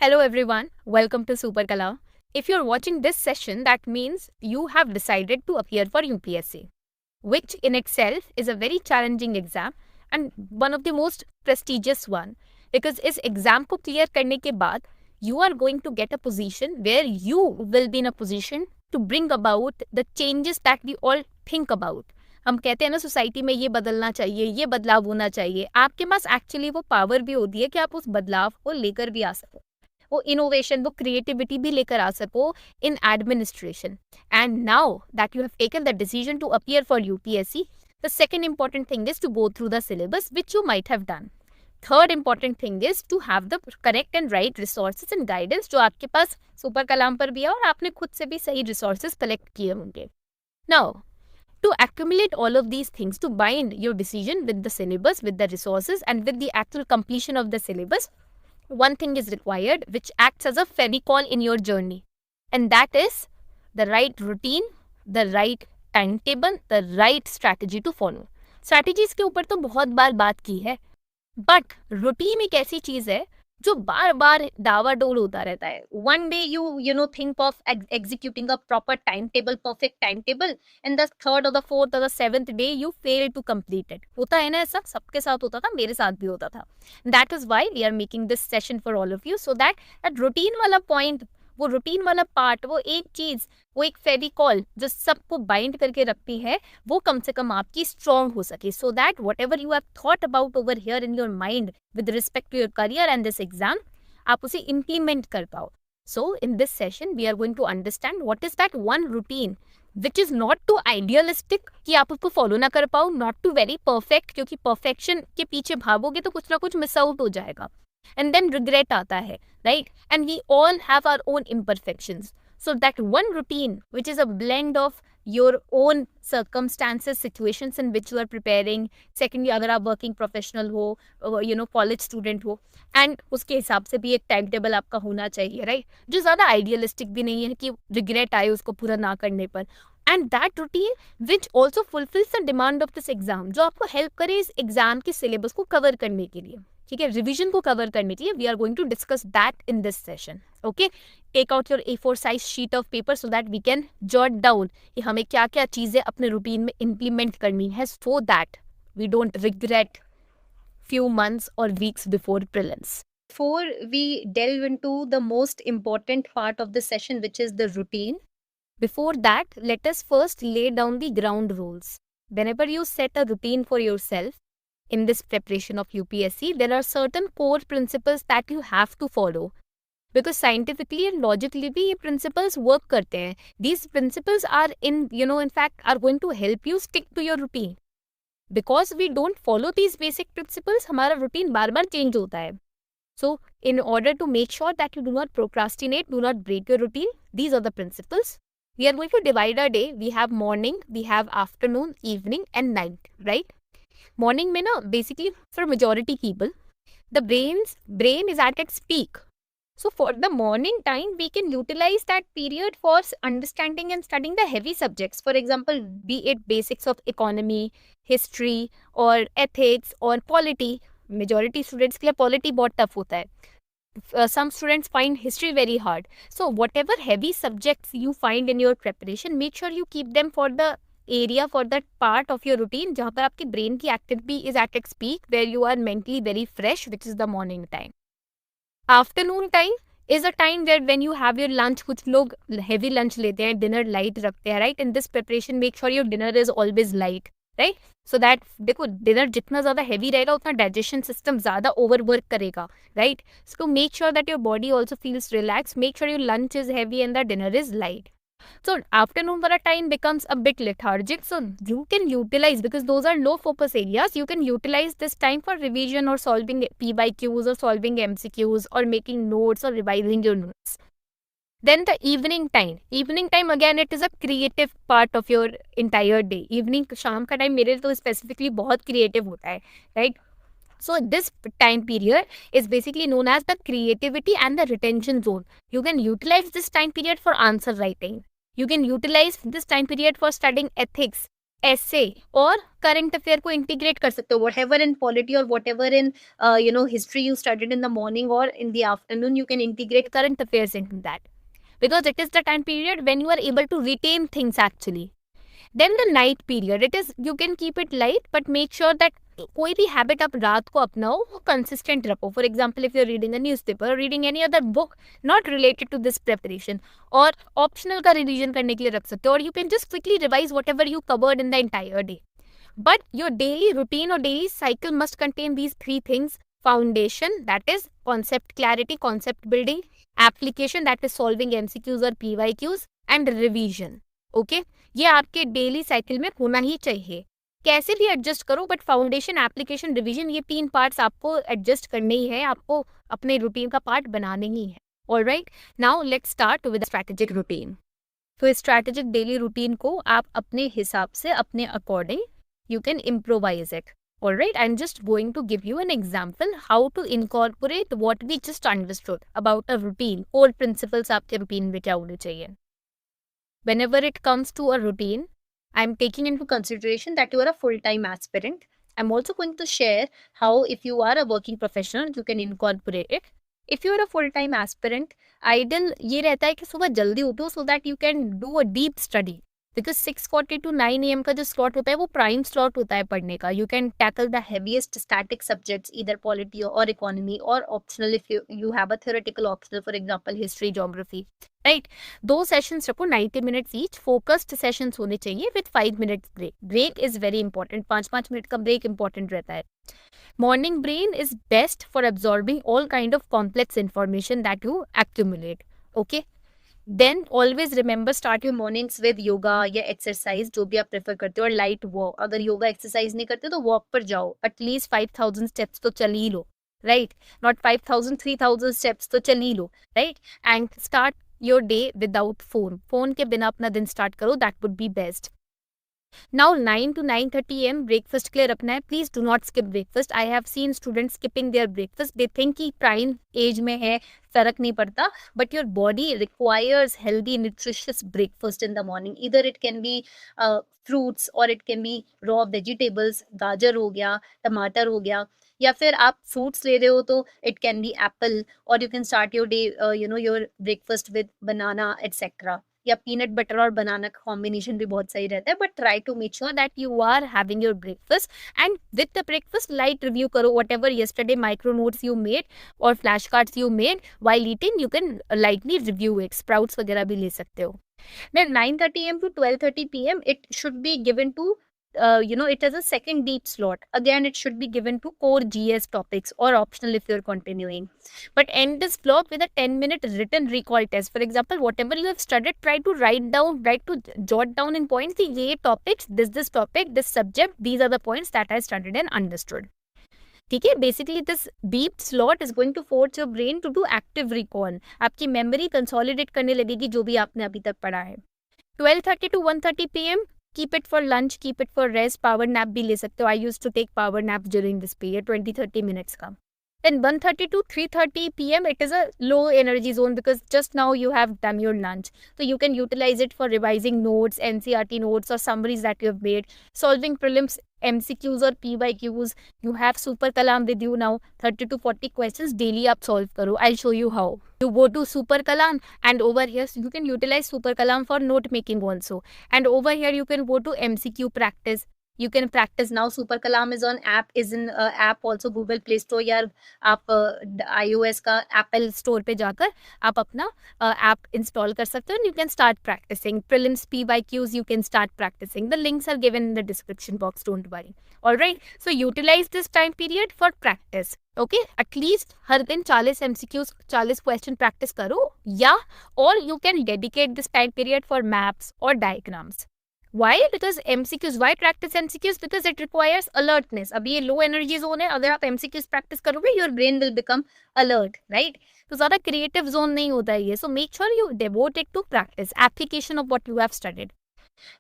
Hello everyone, welcome to Super Kala. If you're watching this session, that means you have decided to appear for UPSC, which in itself is a very challenging exam and one of the most prestigious one, because इस exam को clear करने के बाद you are going to get a position where you will be in a position to bring about the changes that we all think about. हम कहते हैं ना society में ये बदलना चाहिए, ये बदलाव होना चाहिए. आपके पास एक्चुअली वो पावर भी होती है कि आप उस बदलाव को लेकर भी आ सको, वो इनोवेशन, वो क्रिएटिविटी भी लेकर आ सको in administration. And now that you have taken the decision to appear for UPSC, the second important thing is to go through the syllabus which you might have done. Third important thing is to have the correct and right resources and guidance, जो आपके पास super कलाम पर भी है और आपने खुद से भी सही रिसोर्सेज कलेक्ट किए होंगे. Now to accumulate all of these things, to bind your decision with the syllabus, with the resources and with the actual completion of the syllabus, one thing is required which acts as a ferrycall in your journey, and that is the right routine, the right timetable, the right strategy to follow. Strategies के ऊपर तो बहुत बार बात की है, but routine एक ऐसी चीज है जो बार बार डावाडोल होता रहता है. One day you think of executing a proper timetable, perfect timetable, and the third or the fourth or the seventh day you fail to complete it. होता है ना, ऐसा सबके साथ होता था, मेरे साथ भी होता था. That is why we are making this session for all of you, so that routine वाला point, वो रूटीन वाला पार्ट, वो एक चीज, वो एक फेविकॉल जो सबको बाइंड करके रखती है, वो कम से कम आपकी स्ट्रॉन्ग हो सके, so that whatever you have thought about over here in your mind with respect to your career and this exam, आप उसे इम्प्लीमेंट कर पाओ. So in this session we are going to understand what is that one routine which is not too idealistic कि आप उसको follow ना कर पाओ, नॉट टू वेरी परफेक्ट, क्योंकि परफेक्शन के पीछे भागोगे तो कुछ ना कुछ मिस आउट हो जाएगा. And then regret आता है, right? And we all have our own imperfections. So that one routine, which is a blend of your own circumstances, situations in which you are preparing. Secondly, अगर आप working professional हो, college student हो, and उसके हिसाब से भी एक time table आपका होना चाहिए, right? जो ज़्यादा idealistic भी नहीं है कि regret आए उसको पूरा ना करने पर. And that routine which also fulfills the demand of this exam, जो आपको help करे इस exam के syllabus को cover करने के लिए, ठीक है, रिविजन को कवर करने के लिए. We are going to discuss that in this session. Okay, take out your A4 size sheet of paper so that we can jot down कि हमें क्या क्या चीज़ें अपने रूटीन में इम्प्लीमेंट करनी है, so that we don't regret few months or weeks before prelims. Before we delve into the most important part of the session, which is the routine, before that, let us first lay down the ground rules. Whenever you set a routine for yourself, in this preparation of UPSC, there are certain core principles that you have to follow. Because scientifically and logically भी ये principles work करते हैं. These principles are in fact are going to help you stick to your routine. Because we don't follow these basic principles, हमारा routine बार बार change होता है. So, in order to make sure that you do not procrastinate, do not break your routine, these are the principles. We are going to divide our day. We have morning, we have afternoon, evening and night, right? Morning में ना basically for majority people the brain is at its peak. So for the morning time we can utilise that period for understanding and studying the heavy subjects. For example, be it basics of economy, history और ethics और polity. Majority students के लिए polity बहुत tough होता है. Some students find history very hard. So whatever heavy subjects you find in your preparation, make sure you keep them for the area, for that part of your routine जहाँ पर आपकी brain की activity is at its peak, where you are mentally very fresh, which is the morning time. Afternoon time is a time where when you have your lunch, कुछ लोग heavy lunch लेते हैं, dinner light रखते हैं, right? In this preparation, make sure your dinner is always light, right? So that देखो dinner जितना ज़्यादा heavy रहेगा उतना digestion system ज़्यादा overwork करेगा, right? So make sure that your body also feels relaxed. Make sure your lunch is heavy and the dinner is light. So afternoon wala time becomes a bit lethargic, so you can utilize, because those are low focus areas, you can utilize this time for revision or solving PYQs or solving MCQs or making notes or revising your notes. Then the evening time again, it is a creative part of your entire day. Evening, शाम का time मेरे तो specifically बहुत creative होता है, right? So this time period is basically known as the creativity and the retention zone. You can utilize this time period for answer writing. You can utilize this time period for studying ethics, ऐसे और current affair को integrate कर सकते हो. Whatever in polity or whatever in history you studied in the morning or in the afternoon, you can integrate current affairs into that, because it is the time period when you are able to retain things actually. Then the night period, it is, you can keep it light but make sure that कोई भी habit आप रात को अपनाओ वो consistent रखो. For example, if you are reading a newspaper, reading any other book not related to this preparation, और optional का रिवीजन करने के लिए रख सकते हो, और you can just quickly revise whatever you covered in the entire day. But your daily routine or daily cycle must contain these three things: foundation, that is concept clarity, concept building; application, that is solving MCQs or PYQs; and revision. Okay? ये आपके daily cycle में होना ही चाहिए. कैसे भी adjust करो, but foundation, application, revision, ये 3 parts आपको एडजस्ट करने ही है, आपको अपने रूटीन का पार्ट बनाने ही है. Alright, now let's start with strategic routine. तो स्ट्रैटेजिक डेली रूटीन को आप अपने हिसाब से, अपने according, you can improvise it. Alright, I'm just going to give you an example how to incorporate what we just understood about a routine. Core principles आपके routine में क्या होने चाहिए. Whenever it comes to a routine, I'm taking into consideration that you are a full-time aspirant. I'm also going to share how, if you are a working professional, you can incorporate it. If you are a full-time aspirant, ideal ये रहता है कि सुबह जल्दी उठो so that you can do a deep study. Because 6:40 to 9 AM का जो slot होता है वो प्राइम स्लॉट होता है पढ़ने का. You can tackle the heaviest static subjects, either polity और इकोनॉमी, और optional if you have a theoretical optional, for example history, geography. Right, 2 sessions रखो, 90 मिनट्स ईच. फोकस्ड सेशंस होने चाहिए with 5 minutes break. Break is very important. 5-5 minute का break important रहता है. Morning brain is best for absorbing all kind of complex information that you accumulate. Okay, then always remember, start your mornings with yoga या exercise, जो भी आप prefer करते हो, और लाइट वॉक. अगर योगा एक्सरसाइज नहीं करते तो वॉक पर जाओ. एटलीस्ट 5000 स्टेप्स तो चल ही लो. राइट, नॉट 5000, 3000 स्टेप्स तो चल ही लो. Right, and start your day without phone. Phone के बिना अपना दिन स्टार्ट करो, that would be best. Now 9 to 9:30 AM breakfast के लिए रखना है. Please do not skip breakfast. I have seen students skipping their breakfast. They think कि प्राइम एज में है, फर्क नहीं पड़ता, but your body requires healthy nutritious breakfast in the morning. इधर इट कैन बी फ्रूट्स और it can B raw vegetables. गाजर हो गया, टमाटर हो गया, या फिर आप फ्रूट्स ले रहे हो तो इट कैन बी एप्पल, और you can start your day your breakfast with banana etcetera. या पीनट बटर और बनाना का कॉम्बिनेशन भी बहुत सही रहता है. But try to make sure that you are having your breakfast, and with the breakfast light review करो whatever yesterday micro notes you made और flash cards you made while eating. You can lightly review it. Sprouts वगैरह भी ले सकते हो. Then 9:30 AM to 12:30 PM, it should be given to, it has a second deep slot. Again, it should be given to core GS topics or optional if you're continuing. But end this block with a 10-minute written recall test. For example, whatever you have studied, try to jot down in points the ये topics, this topic, this subject, these are the points that I studied and understood. ठीक है, basically this deep slot is going to force your brain to do active recall. आपकी memory consolidate करने लगेगी जो भी आपने अभी तक पढ़ा है. 12:30 to 1:30 PM, keep it for lunch, keep it for rest. Power nap भी ले सकते हो. I use to take power nap during this period, 20-30 minutes का. Then 1:30 to 3:30 PM, it is a low energy zone because just now you have done your lunch. So you can utilize it for revising notes, NCERT notes or summaries that you have made, solving prelims, MCQs or PYQs. You have Super Kalam with you now. 30 to 40 questions daily आप solve करो. I'll show you how. You go to Super Kalam, and over here you can utilize Super Kalam for note making also. And over here you can go to MCQ practice. You can practice now. Super Kalam is on app, is in app also, Google Play Store, या आप iOS का Apple Store पे जाकर आप अपना app install कर सकते हो. You can start practicing prelims, PYQs. You can start practicing. The links are given in the description box. Don't worry. Alright. So utilize this time period for practice. Okay. At least हर दिन 40 MCQs, 40 question practice करो, या or you can dedicate this time period for maps or diagrams. Why? Because MCQs. Why practice MCQs? Because it requires alertness. अभी ये low energy zone है. अगर आप MCQs practice करोगे, your brain will become alert, right? तो ज़्यादा creative zone नहीं होता है ये. So make sure you devote it to practice, application of what you have studied.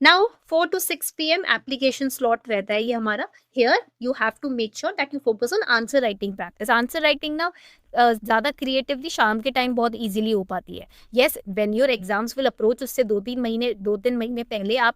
Now 4 to 6 PM application slot रहता है ये हमारा. Here you have to make sure that you focus on answer writing practice. Answer writing now, ज़्यादा creatively शाम के time बहुत easily हो पाती है. Yes, when your exams will approach, उससे 2-3 महीने पहले आप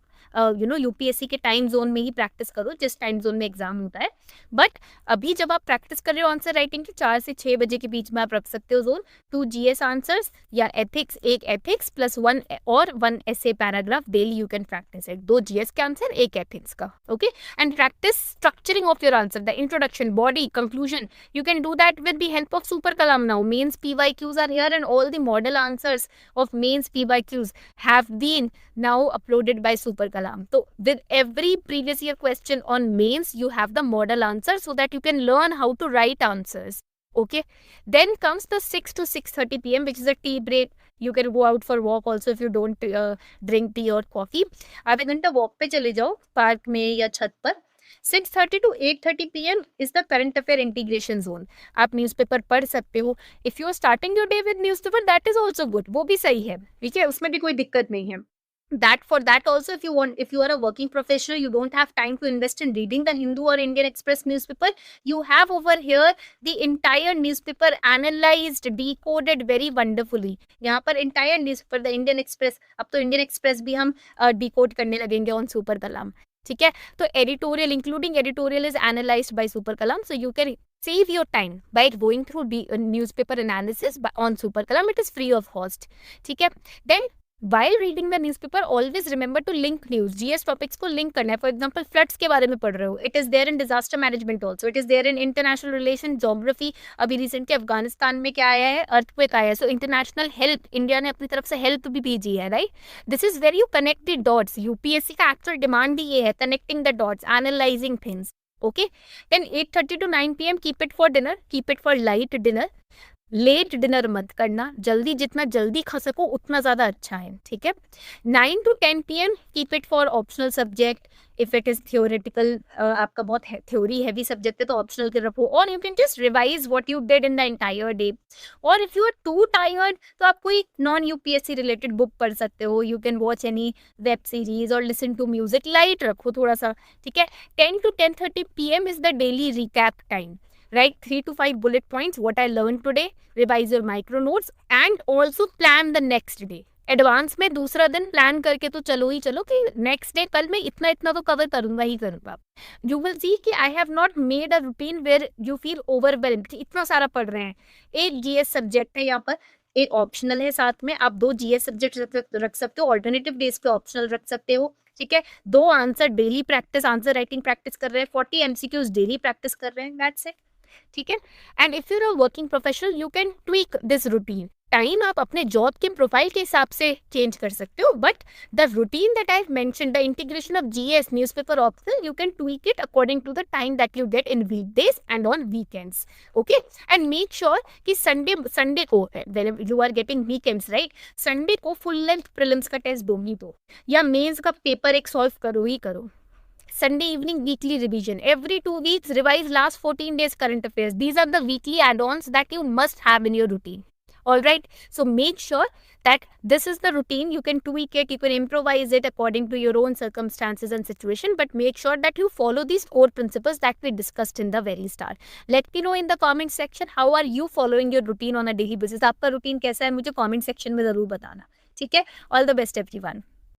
यूपीएससी के टाइम जोन में ही प्रैक्टिस करो जिस टाइम जोन में एग्जाम होता है. बट अभी जब आप प्रैक्टिस कर रहे हो आंसर राइटिंग की, 4 से 6 बजे के बीच में आप रख सकते हो जोन. 2 जीएस आंसर्स या एथिक्स, एक एथिक्स प्लस 1 ऐसे paragraph daily you can practice it. 2 GS के आंसर, एक एथिक्स का. Okay, and practice structuring of your answer, the introduction, body, conclusion. You can do that with the help of Super Kalam now. Mains PYQs are here and all the model answers of mains PYQs have been now uploaded by Super Kalam. So with every previous year question on mains, you have the model answer so that you can learn how to write answers. Okay. Then comes the 6 to 6:30 p.m. which is a tea break. You can go out for walk also if you don't drink tea or coffee. आप 1 घंटा walk पे चले जाओ park में या छत पर. 6:30 to 8:30 p.m. is the current affair integration zone. आप न्यूज़पेपर पढ़ सकते हो. If you are starting your day with newspaper, that is also good. वो भी सही है, ठीक है, उसमें भी कोई दिक्कत नहीं है. For that also, if you are a working professional, you don't have time to invest in reading the Hindu or Indian Express newspaper. You have over here the entire newspaper analyzed, decoded very wonderfully. यहाँ पर entire newspaper, the Indian Express, अब तो Indian Express भी हम decode करने लगेंगे on Super Kalam. ठीक है, तो editorial, including editorial, is analyzed by Super Kalam, so you can save your time by going through newspaper analysis on Super Kalam. It is free of cost. ठीक है. Then while reading the newspaper, always remember to link news. GS topics को link करना है. For example, floods के बारे में पढ़ रहे हो, it is there in disaster management also. It is there in international relation, geography. अभी recent के अफगानिस्तान में क्या आया है, earthquake आया है. So international help, इंडिया ने अपनी तरफ से help भी भेजी है, right? This is where you connect the dots. UPSC का actual demand ही ये है, connecting the dots, analyzing things. Okay? Then 8:30 to 9 p.m. keep it for dinner. Keep it for light dinner. Late dinner मत करना. जल्दी, जितना जल्दी खा सको उतना ज़्यादा अच्छा है. ठीक है. 9 to 10 p.m. Keep it for optional subject. If it is theoretical, आपका बहुत थ्योरी हैवी सब्जेक्ट है तो ऑप्शनल के रखो. और you can just revise what you did in the entire day. और if you are too tired तो आप कोई नॉन यूपीएससी रिलेटेड बुक पढ़ सकते हो. You can watch any web series और लिसन टू म्यूजिक. लाइट रखो थोड़ा सा. ठीक है. 10 to 10:30 p.m. Is the daily recap time. Write 3 to 5 bullet points, what I learned today, revise your micro notes and also plan the next day. Advance में दूसरा दिन plan करके तो चलो ही चलो कि नेक्स्ट डे कल मैं इतना इतना तो कवर करूंगा ही करूंगा. यू विल सी कि I have not made a routine where you feel overwhelmed. इतना सारा पढ़ रहे हैं. एक जीएस सब्जेक्ट है यहाँ पर, एक ऑप्शनल है साथ में. आप 2 जीएस सब्जेक्ट रख सकते हो, ऑल्टरनेटिव डेज पे ऑप्शनल रख सकते हो. ठीक है. 2 answer daily practice, answer writing practice कर रहे हैं. 40 MCQs डेली प्रैक्टिस कर रहे हैं. That's it. ठीक है. And if you're a working professional you can tweak this routine. Time आप अपने जॉब के प्रोफाइल के हिसाब से चेंज कर सकते हो, but the routine that I mention, the integration of GS newspaper optional, you can tweak it according to the time that you get in weekdays and on weekends. Okay. And make sure कि Sunday को you are getting weekends, right, Sunday को full length prelims का test दो ही दो, या mains का paper एक सॉल्व करो ही करो. Sunday evening weekly revision. Every 2 weeks revise last 14 days current affairs. These are the weekly add-ons that you must have in your routine. Alright, so make sure that this is the routine. You can tweak it, you can improvise it according to your own circumstances and situation, but make sure that you follow these core principles that we discussed in the very start. Let me know in the comment section how are you following your routine on a daily basis. आपका routine कैसा है मुझे comment section में ज़रूर बताना. ठीक है. All the best everyone.